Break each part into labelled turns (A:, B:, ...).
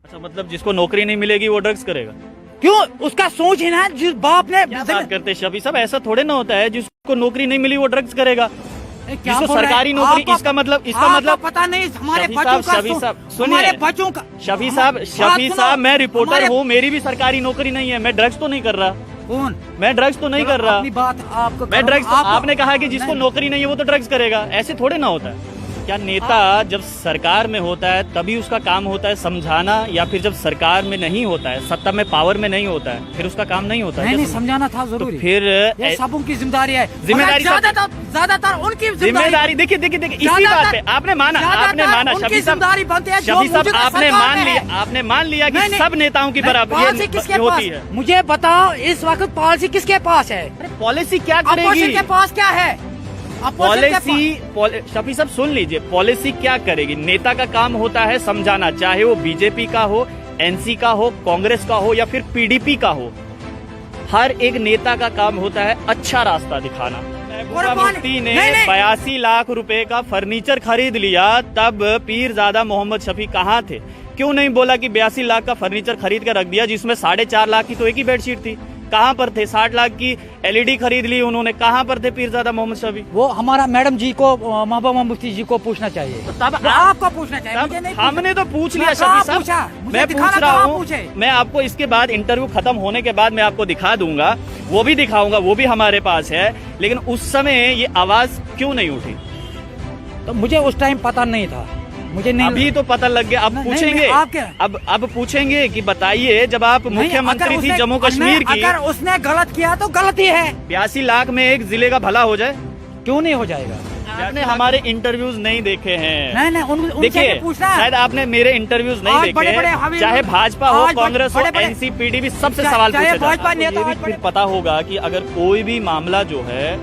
A: अच्छा, मतलब जिसको नौकरी नहीं मिलेगी वो ड्रग्स करेगा?
B: क्यों? उसका सोच है ना, जिस बाप ने
A: बात करते शफी साहब, ऐसा थोड़े ना होता है जिसको नौकरी नहीं मिली वो ड्रग्स करेगा।
B: क्या
A: जिसको सरकारी नौकरी, इसका मतलब
B: पता नहीं हमारे बच्चों का,
A: सुनिए
B: बच्चों का।
A: शफी साहब मैं रिपोर्टर हूँ, मेरी भी सरकारी नौकरी नहीं है, मैं ड्रग्स तो नहीं कर रहा।
B: कौन?
A: मैं ड्रग्स तो नहीं कर रहा।
B: अपनी बात आपको,
A: मैं ड्रग्स, आपने कहा कि जिसको नौकरी नहीं है वो तो ड्रग्स करेगा, ऐसे थोड़े ना होता है। क्या नेता जब सरकार में होता है तभी उसका काम होता है समझाना, या फिर जब सरकार में नहीं होता है, सत्ता में पावर में नहीं होता है, फिर उसका काम नहीं होता है?
B: नहीं, समझाना था जरूरी।
A: तो फिर
B: ये सबों की जिम्मेदारी है।
A: जिम्मेदारी
B: ज्यादातर उनकी
A: जिम्मेदारी। देखिए इसी बात पे आपने माना शफी साहब, आपने मान लिया कि सब नेताओं की बराबरी होती है।
B: मुझे बताओ इस वक्त पॉलिसी किसके पास है?
A: पॉलिसी क्या करेगी?
B: के पास क्या है
A: पॉलिसी? शफी साहब सुन लीजिए, पॉलिसी क्या करेगी? नेता का काम होता है समझाना, चाहे वो बीजेपी का हो, एनसी का हो, कांग्रेस का हो या फिर पीडीपी का हो। हर एक नेता का काम होता है अच्छा रास्ता दिखाना। महबूबा मुफ्ती ने 82 लाख रुपए का फर्नीचर खरीद लिया, तब पीरजादा मोहम्मद शफी कहाँ थे? क्यों नहीं बोला कि 82 लाख का फर्नीचर खरीद कर रख दिया, जिसमें 4.5 लाख की तो एक ही बेडशीट थी? कहाँ पर थे? 60 लाख की एलईडी खरीद ली उन्होंने, कहाँ पर थे पीरजादा मोहम्मद शफी?
B: वो हमारा मैडम जी को, महबूबा मुफ्ती जी को पूछना चाहिए।
A: तो तब
B: आपको पूछना चाहिए, मुझे नहीं।
A: हमने तो पूछ लिया शफी साहब, मैं पूछ रहा हूँ। मैं आपको इसके बाद, इंटरव्यू खत्म होने के बाद मैं आपको दिखा दूंगा, वो भी दिखाऊंगा, वो भी हमारे पास है। लेकिन उस समय ये आवाज क्यों नहीं उठी?
B: तो मुझे उस टाइम पता नहीं था, मुझे नहीं।
A: अभी तो पता लग गया। अब पूछेंगे, अब पूछेंगे कि बताइए, जब आप मुख्यमंत्री थी जम्मू कश्मीर की,
B: अगर उसने गलत किया तो गलती है।
A: 82 लाख में एक जिले का भला हो जाए?
B: क्यों नहीं हो जाएगा?
A: आपने हमारे इंटरव्यूज नहीं देखे हैं।
B: नहीं,
A: देखिए शायद आपने मेरे इंटरव्यूज नहीं देखे। चाहे भाजपा हो, कांग्रेस हो, एनसी, पीडीपी, सबसे सवाल पूछे जाते हैं। ये भी पता होगा कि अगर कोई भी मामला जो है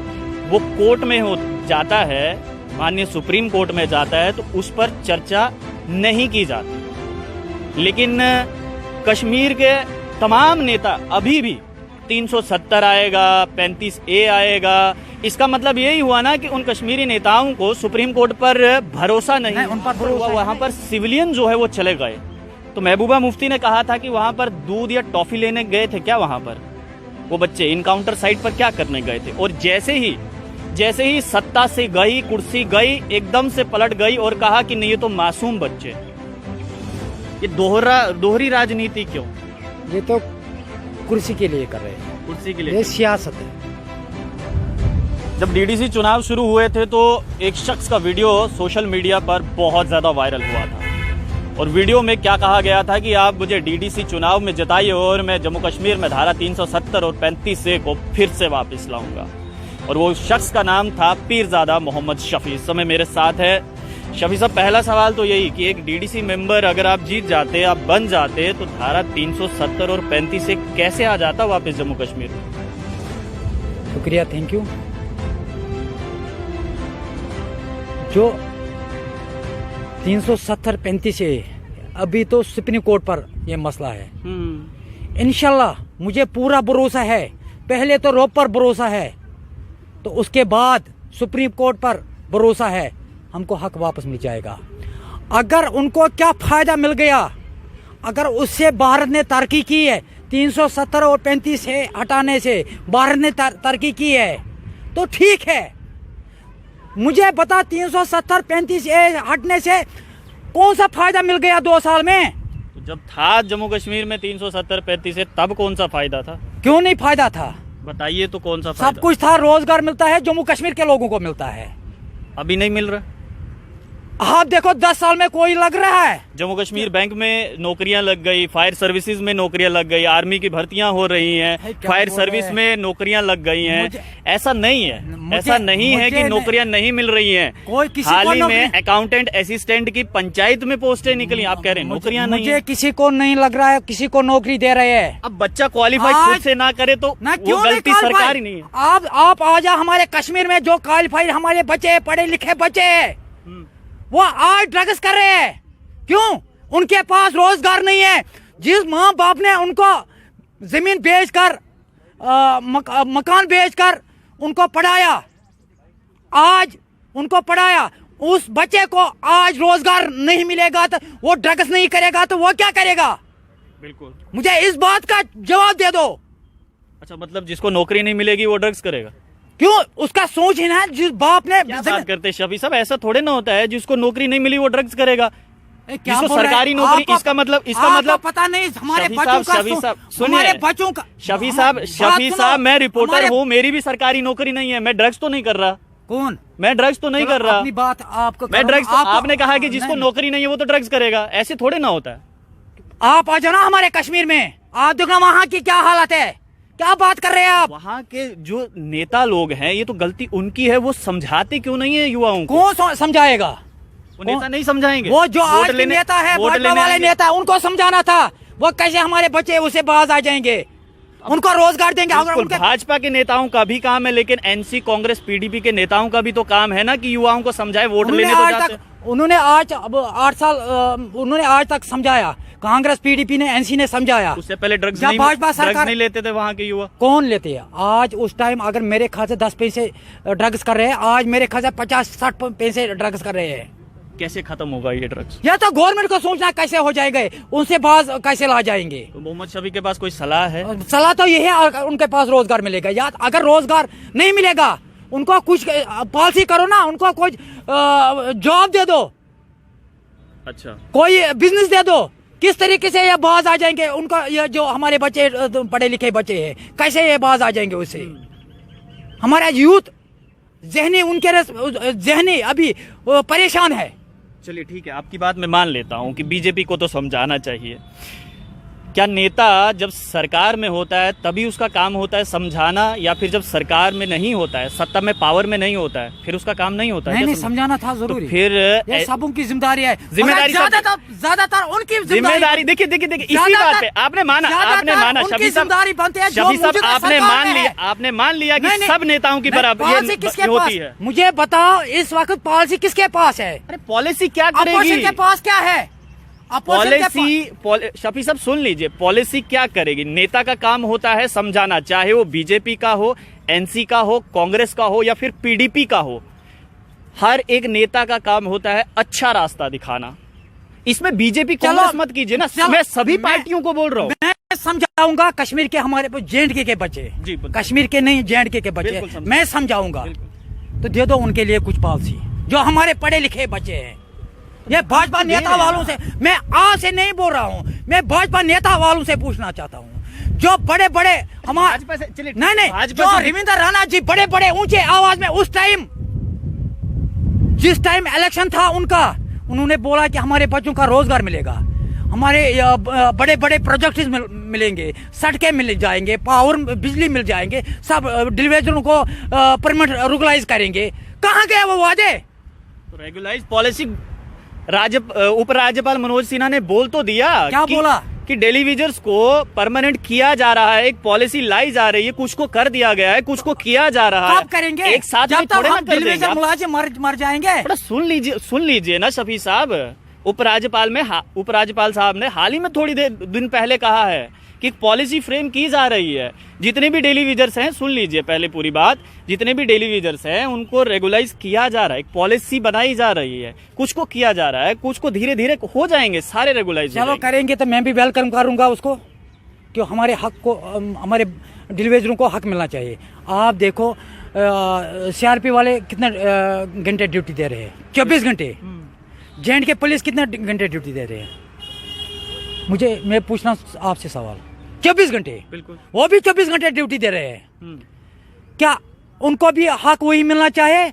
A: वो कोर्ट में हो जाता है, माननीय सुप्रीम कोर्ट में जाता है, तो उस पर चर्चा नहीं की जाती। लेकिन कश्मीर के तमाम नेता अभी भी 370 आएगा, 35A आएगा, इसका मतलब यही हुआ ना कि उन कश्मीरी नेताओं को सुप्रीम कोर्ट पर भरोसा नहीं, उन पर भरोसा, वहां पर सिविलियन जो है वो चले गए। तो महबूबा मुफ्ती ने कहा था कि वहां पर दूध या टॉफी लेने गए थे क्या? वहां पर वो बच्चे इनकाउंटर साइट पर क्या करने गए थे? और जैसे ही सत्ता से गई, कुर्सी गई, एकदम से पलट गई और कहा कि नहीं ये तो मासूम बच्चे। ये दोहरी राजनीति क्यों?
B: ये तो कुर्सी के लिए कर रहे हैं, कुर्सी के लिए, ये सियासत है।
A: जब डीडीसी चुनाव शुरू हुए थे तो एक शख्स का वीडियो सोशल मीडिया पर बहुत ज्यादा वायरल हुआ था, और वीडियो में क्या कहा गया था कि आप मुझे डीडीसी चुनाव में जिताइए और मैं जम्मू कश्मीर में धारा 370 और 35A को फिर से वापस लाऊंगा। और वो शख्स का नाम था पीरजादा मोहम्मद शफी। इस समय मेरे साथ है। शफी साहब, पहला सवाल तो यही कि एक डीडीसी मेंबर अगर आप जीत जाते, आप बन जाते, तो धारा 370 और 35A कैसे आ जाता वापस जम्मू कश्मीर में?
B: शुक्रिया, थैंक यू। जो 370 35A अभी तो सुप्रीम कोर्ट पर यह मसला है। इंशाल्लाह मुझे पूरा भरोसा है। पहले तो रोप पर भरोसा है, तो उसके बाद सुप्रीम कोर्ट पर भरोसा है, हमको हक वापस मिल जाएगा। अगर उनको क्या फायदा मिल गया, अगर उससे भारत ने तरक्की की है, 370 और 35A हटाने से भारत ने तरक्की की है, तो ठीक है। मुझे बता 370 35A हटने से कौन सा फायदा मिल गया 2 साल में?
A: तो जब था जम्मू कश्मीर में 370 35A, तब कौन सा फायदा था?
B: क्यों नहीं फायदा था?
A: बताइए तो कौन सा फायदा?
B: सब कुछ था, रोजगार मिलता है, जम्मू कश्मीर के लोगों को मिलता है।
A: अभी नहीं मिल रहा।
B: आप देखो 10 साल में कोई लग रहा है?
A: जम्मू कश्मीर बैंक में नौकरियां लग गई, फायर सर्विसेज में नौकरियां लग गई, आर्मी की भर्तियां हो रही हैं, फायर सर्विस में नौकरियां लग गई हैं। ऐसा नहीं है, ऐसा नहीं है कि नौकरियां नहीं मिल रही हैं। हाल ही में अकाउंटेंट असिस्टेंट की पंचायत में पोस्टें निकली, आप कह रहे हैं नौकरियां नहीं।
B: मुझे किसी को नहीं लग रहा है किसी को नौकरी दे रहे हैं।
A: अब बच्चा क्वालिफाई खुद से ना करे तो वो गलती सरकार ही नहीं है।
B: आप आ जा हमारे कश्मीर में, जो क्वालिफाइड हमारे बच्चे, पढ़े लिखे बच्चे, वो आज ड्रग्स कर रहे हैं। क्यों? उनके पास रोजगार नहीं है। जिस माँ बाप ने उनको जमीन बेचकर, मकान बेचकर उनको पढ़ाया, आज उनको पढ़ाया, उस बच्चे को आज रोजगार नहीं मिलेगा तो वो ड्रग्स नहीं करेगा तो वो क्या करेगा?
A: बिल्कुल,
B: मुझे इस बात का जवाब दे दो।
A: अच्छा, मतलब जिसको नौकरी नहीं मिलेगी वो ड्रग्स करेगा?
B: क्यों? उसका सोच है ना, जिस बाप ने
A: क्या बात करते शफी साहब, ऐसा थोड़े ना होता है जिसको नौकरी नहीं मिली वो ड्रग्स करेगा।
B: क्या
A: जिसको सरकारी नौकरी, इसका मतलब
B: पता नहीं हमारे
A: शफी
B: बच्चों का,
A: सुनिए
B: हमारे बच्चों का।
A: शफी साहब मैं रिपोर्टर हूँ, मेरी भी सरकारी नौकरी नहीं है, मैं ड्रग्स तो नहीं कर रहा।
B: कौन?
A: मैं ड्रग्स तो नहीं कर रहा।
B: अपनी बात आपको,
A: मैं ड्रग्स, आपने कहा कि जिसको नौकरी नहीं है वो तो ड्रग्स करेगा, ऐसे थोड़े ना होता है।
B: आप आ जाओ ना हमारे कश्मीर में, आप देखो वहाँ की क्या हालत है, क्या बात कर रहे हैं आप?
A: वहाँ के जो नेता लोग हैं, ये तो गलती उनकी है, वो समझाते क्यों नहीं है युवाओं को?
B: कौन समझाएगा?
A: वो नेता नहीं समझाएंगे।
B: वो जो आज के नेता है, भाजपा वाले नेता, उनको समझाना था। वो कैसे हमारे बच्चे उसे बाज आ जाएंगे, उनको रोजगार देंगे।
A: भाजपा के नेताओं का भी काम है, लेकिन एनसी, कांग्रेस, पीडीपी के नेताओं का भी तो काम है ना कि युवाओं को समझाए, वोट लेने तो जाते।
B: उन्होंने आज 8 साल उन्होंने आज तक समझाया, कांग्रेस, पीडीपी ने, एनसी ने समझाया।
A: उससे पहले ड्रग्स नहीं लेते थे वहाँ के युवा।
B: कौन लेते हैं आज? उस टाइम अगर मेरे ख्याल से 10 पैसे ड्रग्स कर रहे हैं, आज मेरे ख्याल से 50-60 पैसे ड्रग्स कर रहे हैं।
A: कैसे खत्म होगा ये ड्रग्स?
B: या तो गवर्नमेंट को सोचना कैसे हो जाएगा, उनसे बाज कैसे ला जाएंगे।
A: तो मोहम्मद शफी के पास कोई सलाह है?
B: सलाह तो ये है, उनके पास रोजगार मिलेगा, या अगर रोजगार नहीं मिलेगा उनको कुछ पॉलिसी करो ना, उनको कुछ जॉब दे दो।
A: अच्छा, कोई
B: बिजनेस दे दो। किस तरीके से ये बाज आ जाएंगे? उनका ये जो हमारे बच्चे पढ़े लिखे बच्चे हैं, कैसे ये बाज आ जाएंगे उससे? हमारा यूथ जहनी, उनके जहनी अभी परेशान है।
A: चलिए ठीक है, आपकी बात मैं मान लेता हूँ कि बीजेपी को तो समझाना चाहिए। क्या नेता जब सरकार में होता है तभी उसका काम होता है समझाना, या फिर जब सरकार में नहीं होता है, सत्ता में, पावर में नहीं होता है, फिर उसका काम नहीं होता है?
B: नहीं, समझाना था जरूरी।
A: तो फिर
B: ये सबों की जिम्मेदारी है,
A: ज्यादातर
B: उनकी
A: जिम्मेदारी। देखिए इसी बात पे आपने माना शफी साहब, आपने मान लिया कि सब नेताओं की बराबर
B: किसके
A: होती है।
B: मुझे बताओ इस वक्त पॉलिसी किसके पास है?
A: अरे पॉलिसी क्या करेगी?
B: के पास क्या है
A: पॉलिसी? शफी साहब सुन लीजिए, पॉलिसी क्या करेगी? नेता का काम होता है समझाना, चाहे वो बीजेपी का हो, एनसी का हो, कांग्रेस का हो या फिर पीडीपी का हो। हर एक नेता का काम होता है अच्छा रास्ता दिखाना। इसमें बीजेपी कांग्रेस मत कीजिए ना, मैं सभी पार्टियों को बोल रहा हूँ।
B: मैं समझाऊंगा कश्मीर के, हमारे जेएंडके के बच्चे, कश्मीर के नहीं जेएंडके के बच्चे, मैं समझाऊंगा। तो दे दो उनके लिए कुछ पॉलिसी, जो हमारे पढ़े लिखे बच्चे हैं। ये भाजपा नेता वालों से, मैं आज से नहीं बोल रहा हूँ, मैं भाजपा नेता वालों से पूछना चाहता हूँ, जो बड़े बड़े हमारे नहीं जो रविंद्र राणा जी बड़े बड़े ऊंचे आवाज में उस टाइम, जिस टाइम इलेक्शन था उनका, उन्होंने बोला कि हमारे बच्चों का रोजगार मिलेगा, हमारे बड़े बड़े प्रोजेक्ट्स मिलेंगे, सड़कें मिल जाएंगे, पावर, बिजली मिल जाएंगे, सब डिलीवरी को परमिट रेगुलाइज करेंगे। कहाँ गए वो वादे?
A: तो रेगुलाइज पॉलिसी उपराज्यपाल मनोज सिन्हा ने बोल तो दिया।
B: क्या बोला?
A: कि डेलीविजर्स को परमानेंट किया जा रहा है, एक पॉलिसी लाई जा रही है, कुछ को कर दिया गया है, कुछ को किया जा रहा है।
B: कब करेंगे?
A: एक साथ में थोड़े ना कर
B: देंगे, मर जाएंगे।
A: सुन लीजिए ना शफी साहब, उपराज्यपाल साहब ने हाल ही में थोड़ी दिन पहले कहा है कि पॉलिसी फ्रेम की जा रही है। जितने भी डेलीविजर्स हैं, सुन लीजिए पहले पूरी बात, जितने भी डेलीविजर्स हैं उनको रेगुलाइज किया जा रहा है, एक पॉलिसी बनाई जा रही है, कुछ को किया जा रहा है, कुछ को धीरे धीरे हो जाएंगे सारे रेगुलाइज।
B: चलो करेंगे तो मैं भी वेलकम करूंगा उसको, क्यों हमारे हक को, हमारे डेलीविजरों को हक मिलना चाहिए। आप देखो सीआरपी वाले कितने घंटे ड्यूटी दे रहे हैं? 24 घंटे। जेएंडके पुलिस कितने घंटे ड्यूटी दे रहे हैं? मैं पूछना आपसे सवाल, 24 घंटे, बिल्कुल, वो भी 24 घंटे ड्यूटी दे रहे हैं। क्या उनको भी हक वही मिलना चाहिए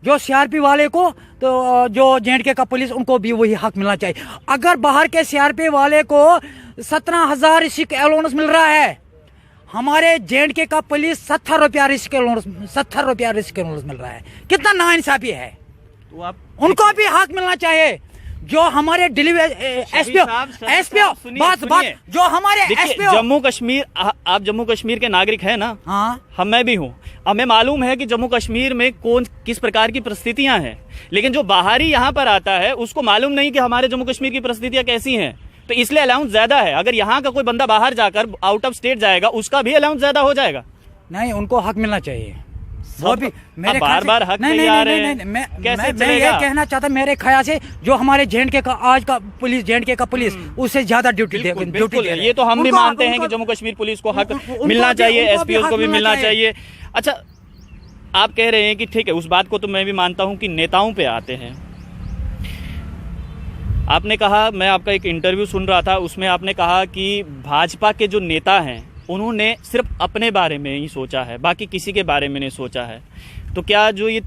B: जो सीआरपी वाले को? तो जो जेएंडके का पुलिस, उनको भी वही हक मिलना चाहिए। अगर बाहर के सीआरपी वाले को 17,000 रिस्क अलाउंस मिल रहा है, हमारे जेएंडके का पुलिस 70 रुपया रिस्क अलाउंस मिल रहा है, कितना नाइंसाफी है। तो आप उनको भी हक मिलना चाहिए। जो हमारे एसपीओ बात जो हमारे एसपीओ
A: जम्मू कश्मीर, आप जम्मू कश्मीर के नागरिक हैं ना?
B: हाँ,
A: मैं भी हूँ। हमें मालूम है कि जम्मू कश्मीर में किस प्रकार की परिस्थितियां हैं, लेकिन जो बाहरी यहाँ पर आता है उसको मालूम नहीं कि हमारे जम्मू कश्मीर की परिस्थितियां कैसी हैं, तो इसलिए अलाउंस ज्यादा है। अगर यहाँ का कोई बंदा बाहर जाकर आउट ऑफ स्टेट जाएगा, उसका भी अलाउंस ज्यादा हो जाएगा।
B: नहीं, उनको हक मिलना चाहिए। वो भी मेरे
A: बार बार हक नहीं आ रहे हैं।
B: मैं ये कहना चाहता, मेरे ख्याल से जो हमारे जेएंडके का आज का पुलिस, जेएंडके का पुलिस उससे ज्यादा ड्यूटी दे रहे हैं।
A: ये तो हम भी मानते हैं कि जम्मू कश्मीर पुलिस को हक मिलना चाहिए, एसपीओ को भी मिलना चाहिए। अच्छा, आप कह रहे हैं कि ठीक है, उस बात को तो मैं भी मानता हूं कि नेताओं पे आते हैं। आपने कहा, मैं आपका एक इंटरव्यू सुन रहा था, उसमें आपने कहा कि भाजपा के जो नेता हैं उन्होंने सिर्फ अपने बारे में ही सोचा है, बाकी किसी के बारे में नहीं सोचा है। तो क्या जो ये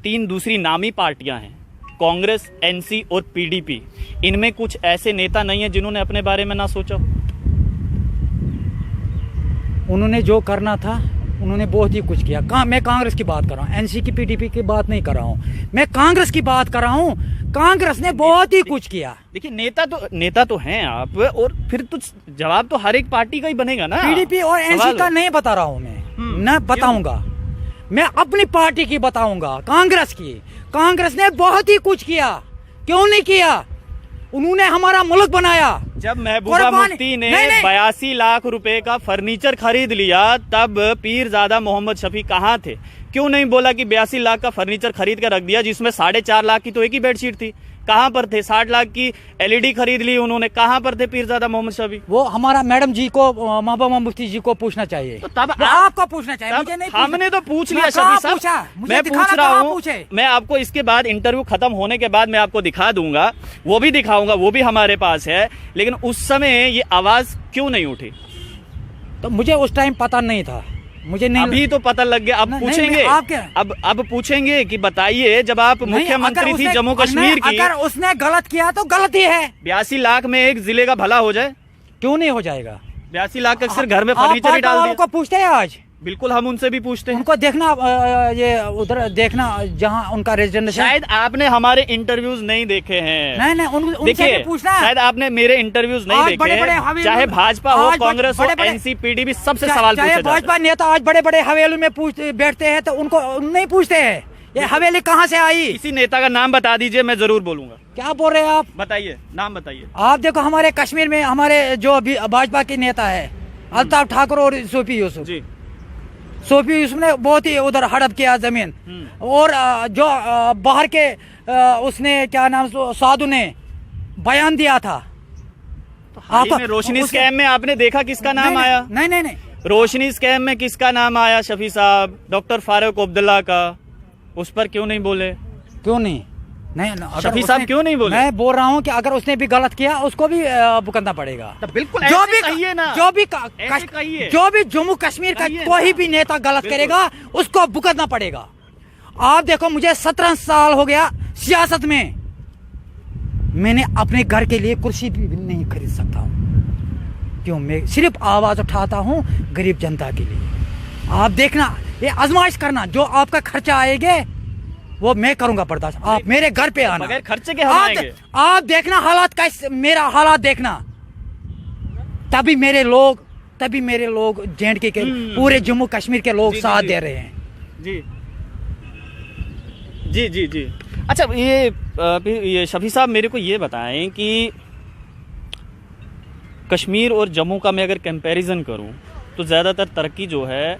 A: 3 दूसरी नामी पार्टियां हैं, कांग्रेस, एनसी और पीडीपी, इनमें कुछ ऐसे नेता नहीं है जिन्होंने अपने बारे में ना सोचा?
B: उन्होंने जो करना था उन्होंने बहुत ही कुछ किया। मैं कांग्रेस की बात कर रहा हूँ, एनसी की, पीडीपी की बात नहीं कर रहा हूँ, मैं कांग्रेस की बात कर रहा हूँ। कांग्रेस ने बहुत ही कुछ किया।
A: देखिए, नेता तो हैं आप, और फिर तो जवाब तो हर एक पार्टी का ही बनेगा ना।
B: पीडीपी और एनसी का नहीं बता रहा हूँ मैं, न बताऊंगा, मैं अपनी पार्टी की बताऊंगा, कांग्रेस की। कांग्रेस ने बहुत ही कुछ किया, क्यों नहीं किया? उन्होंने हमारा मुल्क बनाया।
A: जब महबूबा मुफ्ती ने 82 लाख रुपए का फर्नीचर खरीद लिया, तब पीरजादा मोहम्मद शफी कहाँ थे? क्यों नहीं बोला कि 82 लाख का फर्नीचर खरीद कर रख दिया, जिसमें 4.5 लाख की तो एक ही बेडशीट थी? कहाँ पर थे? 60 लाख की एलईडी खरीद ली उन्होंने, कहाँ पर थे पीरजादा मोहम्मद शफी?
B: वो हमारा मैडम जी को, महबूबा मुफ्ती जी को पूछना चाहिए।
A: तो तब
B: आपको पूछना चाहिए, मुझे नहीं।
A: हमने तो पूछ लिया शफी साहब, मैं पूछ रहा हूँ। मैं आपको इसके बाद, इंटरव्यू खत्म होने के बाद मैं आपको दिखा दूंगा, वो भी दिखाऊंगा, वो भी हमारे पास है। लेकिन उस समय ये आवाज क्यों नहीं उठी?
B: तो मुझे उस टाइम पता नहीं था, मुझे नहीं।
A: अभी तो पता लग गया। अब पूछेंगे, अब पूछेंगे कि बताइए, जब आप मुख्यमंत्री थी जम्मू कश्मीर की,
B: अगर उसने गलत किया तो गलती है।
A: 82 लाख में एक जिले का भला हो जाए?
B: क्यों नहीं हो जाएगा?
A: 82 लाख का सिर्फ घर में फर्नीचर ही डाल दिया।
B: पूछते हैं आज,
A: बिल्कुल हम उनसे भी पूछते हैं।
B: उनको देखना, ये उधर देखना जहाँ उनका रेजिडेंस।
A: शायद आपने हमारे इंटरव्यूज नहीं देखे हैं।
B: नहीं, उनसे पूछना।
A: शायद आपने मेरे इंटरव्यूज नहीं देखे। चाहे भाजपा हो, कांग्रेस हो, एनसी, पीडीपी, सबसे सवाल पूछे जाते हैं।
B: भाजपा नेता आज बड़े बड़े हवेली में बैठते हैं तो उनको नहीं पूछते हैं ये हवेली कहाँ से आई।
A: किसी नेता का नाम बता दीजिए, मैं जरूर बोलूंगा।
B: क्या बोल रहे हैं आप?
A: बताइए, नाम बताइए।
B: आप देखो, हमारे कश्मीर में हमारे जो भाजपा के नेता है अल्ताफ ठाकुर और सोफी यूसुफ जी। सोफी यूसुफ ने बहुत ही उधर हड़प किया जमीन, और जो बाहर के उसने क्या नाम, साधु ने बयान दिया था।
A: तो रोशनी स्कैम में आपने देखा किसका नाम आया?
B: नहीं,
A: रोशनी स्कैम में किसका नाम आया शफी साहब? डॉक्टर फारूक अब्दुल्ला का। उस पर क्यों नहीं बोले?
B: क्यों नहीं?
A: शफी साहब क्यों नहीं बोले?
B: मैं बोल रहा हूँ कि अगर उसने भी गलत किया उसको भी भुगतना पड़ेगा।
A: तो बिल्कुल जो भी कहिए ना,
B: जो भी जम्मू कश्मीर का कोई भी नेता गलत करेगा उसको भुगतना पड़ेगा। आप देखो, मुझे 17 साल हो गया सियासत में, मैंने अपने घर के लिए कुर्सी भी नहीं खरीद सकता हूँ। क्यों? मैं सिर्फ आवाज उठाता हूँ गरीब जनता के लिए। आप देखना, ये आजमाइश करना, जो आपका खर्चा आएगा वो मैं करूंगा बर्दाश्त। आप मेरे घर पे आना,
A: बगैर खर्चे के हम आएंगे।
B: आप देखना हालात कैसे, मेरा हालात देखना, तभी मेरे लोग जेएंडके के पूरे जम्मू कश्मीर के लोग साथ दे रहे हैं।
A: जी जी जी जी। अच्छा, ये शफी साहब मेरे को ये बताएं कि कश्मीर और जम्मू का मैं अगर कंपैरिजन करूं तो ज़्यादातर तरक्की जो है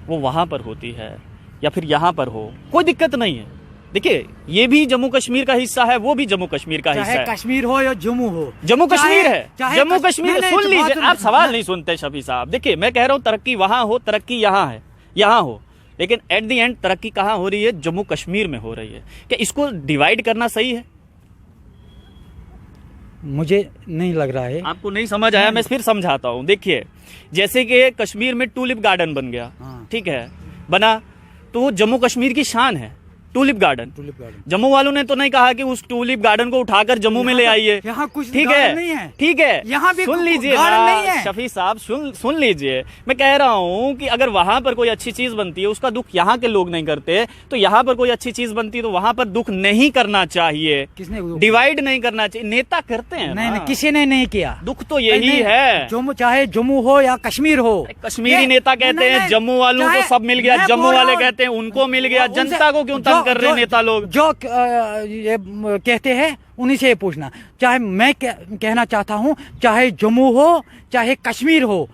A: वो वहाँ पर होती है या फिर यहाँ पर हो, कोई दिक्कत नहीं है। देखिए, ये भी जम्मू कश्मीर का हिस्सा है, वो भी जम्मू कश्मीर का हिस्सा है।
B: कश्मीर हो या जम्मू हो,
A: जम्मू कश्मीर है, जम्मू कश्मीर। सुन लीजिए, आप सवाल नहीं सुनते शफी साहब। देखिए, मैं कह रहा हूँ तरक्की वहाँ हो, तरक्की यहाँ है, यहाँ हो, लेकिन एट द एंड तरक्की कहाँ हो रही है? जम्मू कश्मीर में हो रही है। क्या इसको डिवाइड करना सही है?
B: मुझे नहीं लग रहा है।
A: आपको नहीं समझ आया? मैं फिर समझाता हूँ। देखिए, जैसे कि कश्मीर में टूलिप गार्डन बन गया, ठीक है, बना तो जम्मू कश्मीर की शान है टूलिप गार्डन। जम्मू वालों ने तो नहीं कहा कि उस टूलिप गार्डन को उठाकर जम्मू में ले आइए।
B: यहाँ कुछ
A: ठीक है, ठीक है,
B: यहाँ भी
A: सुन लीजिए शफी साहब, सुन लीजिए। मैं कह रहा हूँ कि अगर वहां पर कोई अच्छी चीज बनती है उसका दुख यहाँ के लोग नहीं करते, तो यहाँ पर कोई अच्छी चीज बनती है तो वहां पर दुख नहीं करना चाहिए।
B: किसने?
A: डिवाइड नहीं करना चाहिए। नेता करते हैं।
B: नहीं, किसी ने नहीं किया।
A: दुख तो यही है।
B: जम्मू, चाहे जम्मू हो या कश्मीर हो,
A: कश्मीरी नेता कहते हैं जम्मू वालों को सब मिल गया, जम्मू वाले कहते हैं उनको मिल गया। जनता को क्यों तंग कर रहे हैं नेता लोग?
B: जो ये कहते हैं उन्हीं से पूछना। चाहे मैं कहना चाहता हूं, चाहे जम्मू हो चाहे कश्मीर हो,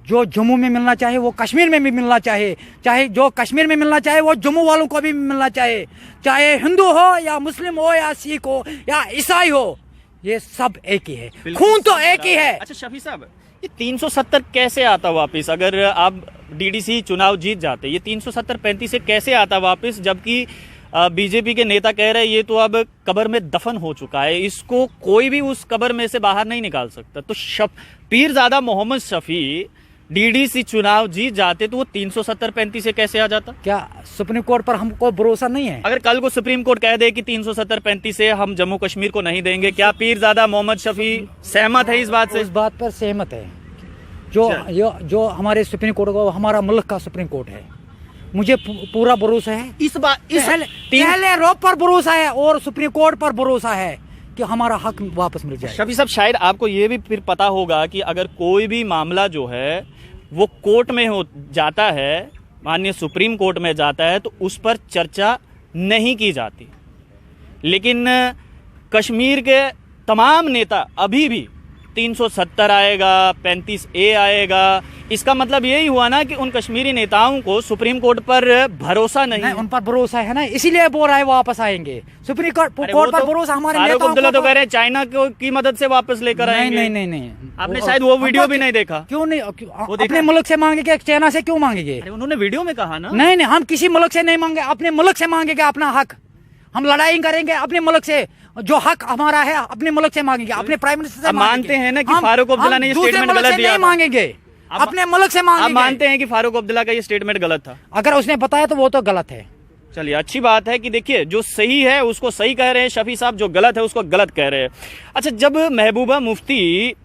B: जो जम्मू में मिलना चाहे वो कश्मीर में भी मिलना चाहे, चाहे जो कश्मीर में मिलना चाहे वो जम्मू वालों को भी मिलना चाहे, चाहे हिंदू हो या मुस्लिम हो या सिख हो या ईसाई हो, ये सब एक ही है, खून तो एक ही है।
A: अच्छा शफी साहब, ये 370 कैसे आता वापस? अगर आप डीडीसी चुनाव जीत जाते, ये 370-35 से कैसे आता वापस, जबकि बीजेपी के नेता कह रहे हैं ये तो अब कब्र में दफन हो चुका है, इसको कोई भी उस कब्र में से बाहर नहीं निकाल सकता। तो पीरजादा मोहम्मद शफी डीडीसी चुनाव जीत जाते तो वो 370-35 से कैसे आ जाता?
B: क्या सुप्रीम कोर्ट पर हमको भरोसा नहीं है?
A: अगर कल को सुप्रीम कोर्ट कह दे कि 370-35 से हम जम्मू कश्मीर को नहीं देंगे, क्या पीरजादा मोहम्मद शफी सहमत है इस बात से?
B: इस बात पर सहमत है। जो हमारे सुप्रीम कोर्ट को, हमारा मुल्क का सुप्रीम कोर्ट है, मुझे पूरा भरोसा है इस बात। पहले रोप पर भरोसा है और सुप्रीम कोर्ट पर भरोसा है कि हमारा हक वापस मिल जाए।
A: शफी साहब, शायद आपको ये भी फिर पता होगा कि अगर कोई भी मामला जो है वो कोर्ट में हो जाता है, माननीय सुप्रीम कोर्ट में जाता है, तो उस पर चर्चा नहीं की जाती। लेकिन कश्मीर के तमाम नेता अभी भी 370 आएगा, 35A आएगा, इसका मतलब यही हुआ ना कि उन कश्मीरी नेताओं को सुप्रीम कोर्ट पर भरोसा नहीं है।
B: उन पर भरोसा है ना, इसीलिए बोल रहा है वापस आएंगे। सुप्रीम कोर्ट पर भरोसा हमारे
A: फारूक अब्दुल्ला तो कह रहे हैं चाइना की मदद से वापस लेकर आएंगे।
B: नहीं,
A: आपने शायद वो वीडियो भी नहीं देखा।
B: क्यों नहीं? अपने मुल्क से मांगेंगे, चाइना से क्यों मांगेंगे?
A: उन्होंने वीडियो में कहा ना।
B: नहीं, हम किसी मुल्क से नहीं मांगे, अपने मुल्क से मांगेंगे अपना हक। हम लड़ाई करेंगे अपने मुल्क से, जो हक हमारा है अपने मुल्क से मांगेंगे, अपने प्राइम मिनिस्टर से
A: मानते हैं ना कि फारूक अब्दुल्ला ने ये स्टेटमेंट गलत दिया,
B: मांगेंगे अपने मुल्क से मांगेंगे।
A: आप मानते हैं कि फारूक अब्दुल्ला का ये स्टेटमेंट गलत था?
B: अगर उसने बताया तो वो तो गलत है।
A: चलिए, अच्छी बात है कि देखिए जो सही है उसको सही कह रहे हैं शफी साहब, जो गलत है उसको गलत कह रहे हैं। अच्छा, जब महबूबा मुफ्ती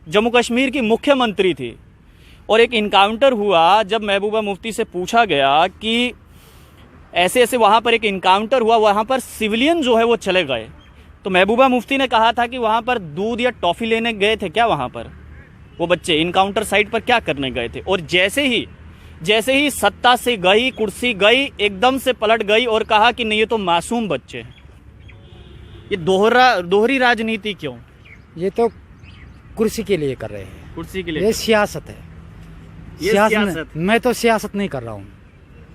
A: जम्मू कश्मीर की मुख्यमंत्री थी और एक इनकाउंटर हुआ, जब महबूबा मुफ्ती से पूछा गया कि ऐसे ऐसे वहां पर एक इनकाउंटर हुआ, वहां पर सिविलियन जो है वो चले गए, तो महबूबा मुफ्ती ने कहा था कि वहां पर दूध या टॉफी लेने गए थे क्या? वहां पर वो बच्चे इनकाउंटर साइट पर क्या करने गए थे? और जैसे ही सत्ता से गई, कुर्सी गई, एकदम से पलट गई और कहा कि नहीं ये तो मासूम बच्चे हैं। ये दोहरी राजनीति क्यों?
B: ये तो कुर्सी के लिए कर रहे हैं,
A: कुर्सी के लिए।
B: ये सियासत है। सियासत मैं तो सियासत नहीं कर रहा हूँ।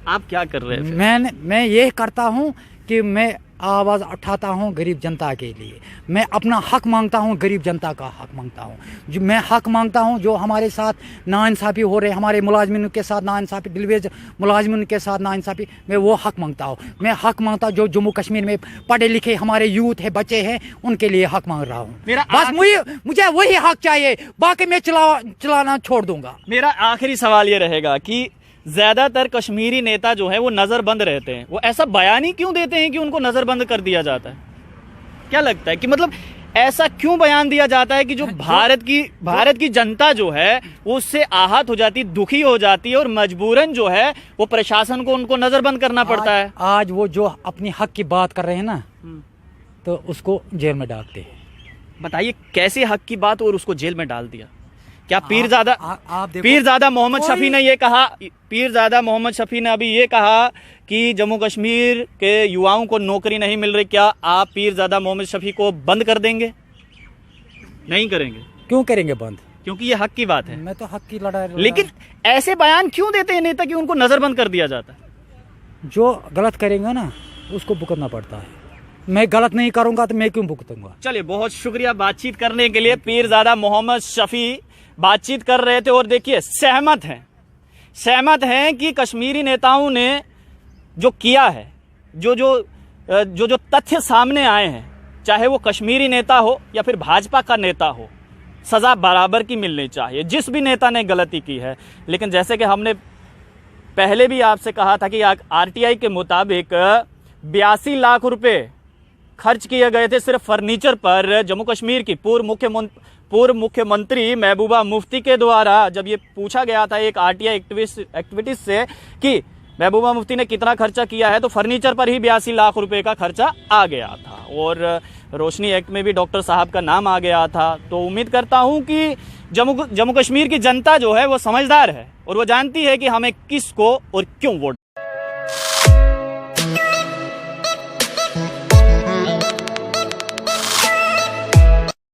A: आप क्या कर रहे हैं?
B: मैं ये करता हूँ कि मैं आवाज़ उठाता हूँ गरीब जनता के लिए। मैं अपना हक मांगता हूँ, गरीब जनता का हक मांगता हूँ। जो मैं हक मांगता हूँ, जो हमारे साथ नाइंसाफ़ी हो रहे, हमारे मुलाजमिन के साथ नाइंसाफ़ी, डिलीवरी मुलाजमिन के साथ नाइंसाफ़ी, मैं वो हक मांगता हूँ। मैं हक मांगता हूँ जो जम्मू कश्मीर में पढ़े लिखे हमारे यूथ है, बच्चे हैं, उनके लिए हक मांग रहा हूँ। बस मुझे वही हक चाहिए, बाकी मैं चलाना छोड़ दूंगा।
A: मेरा आखिरी सवाल ये रहेगा कि ज्यादातर कश्मीरी नेता जो है वो नजरबंद रहते हैं, वो ऐसा बयान ही क्यों देते हैं कि उनको नजरबंद कर दिया जाता है? क्या लगता है कि मतलब ऐसा क्यों बयान दिया जाता है कि जो भारत की जनता जो है वो उससे आहत हो जाती, दुखी हो जाती है और मजबूरन जो है वो प्रशासन को उनको नजरबंद करना पड़ता है?
B: आज वो जो अपनी हक की बात कर रहे हैं ना, तो उसको जेल में डालते हैं।
A: बताइए कैसे हक की बात और उसको जेल में डाल दिया? क्या पीरजादा मोहम्मद शफी ने ये कहा, पीरजादा मोहम्मद शफी ने अभी ये कहा कि जम्मू कश्मीर के युवाओं को नौकरी नहीं मिल रही, क्या आप पीरजादा मोहम्मद शफी को बंद कर देंगे? नहीं करेंगे।
B: क्यों करेंगे बंद?
A: क्योंकि ये हक की बात है।
B: मैं तो हक की लड़ाई।
A: लेकिन ऐसे बयान क्यों देते हैं नेता कि उनको नजरबंद कर दिया जाता है?
B: जो गलत करेंगे ना उसको भुगतना पड़ता है। मैं गलत नहीं करूंगा तो मैं क्यों भुगतूंगा?
A: चलिए, बहुत शुक्रिया बातचीत करने के लिए। पीरजादा मोहम्मद शफी बातचीत कर रहे थे और देखिए सहमत हैं कि कश्मीरी नेताओं ने जो किया है, जो तथ्य सामने आए हैं, चाहे वो कश्मीरी नेता हो या फिर भाजपा का नेता हो, सजा बराबर की मिलनी चाहिए जिस भी नेता ने गलती की है। लेकिन जैसे कि हमने पहले भी आपसे कहा था कि आरटीआई के मुताबिक 82 लाख रुपए खर्च किए गए थे सिर्फ फर्नीचर पर जम्मू कश्मीर की पूर्व मुख्यमंत्री महबूबा मुफ्ती के द्वारा। जब ये पूछा गया था एक आरटीआई एक्टिविटीज से कि महबूबा मुफ्ती ने कितना खर्चा किया है, तो फर्नीचर पर ही 82 लाख रुपए का खर्चा आ गया था और रोशनी एक्ट में भी डॉक्टर साहब का नाम आ गया था। तो उम्मीद करता हूं कि जम्मू कश्मीर की जनता जो है वो समझदार है और वो जानती है कि हमें किसको और क्यों वोट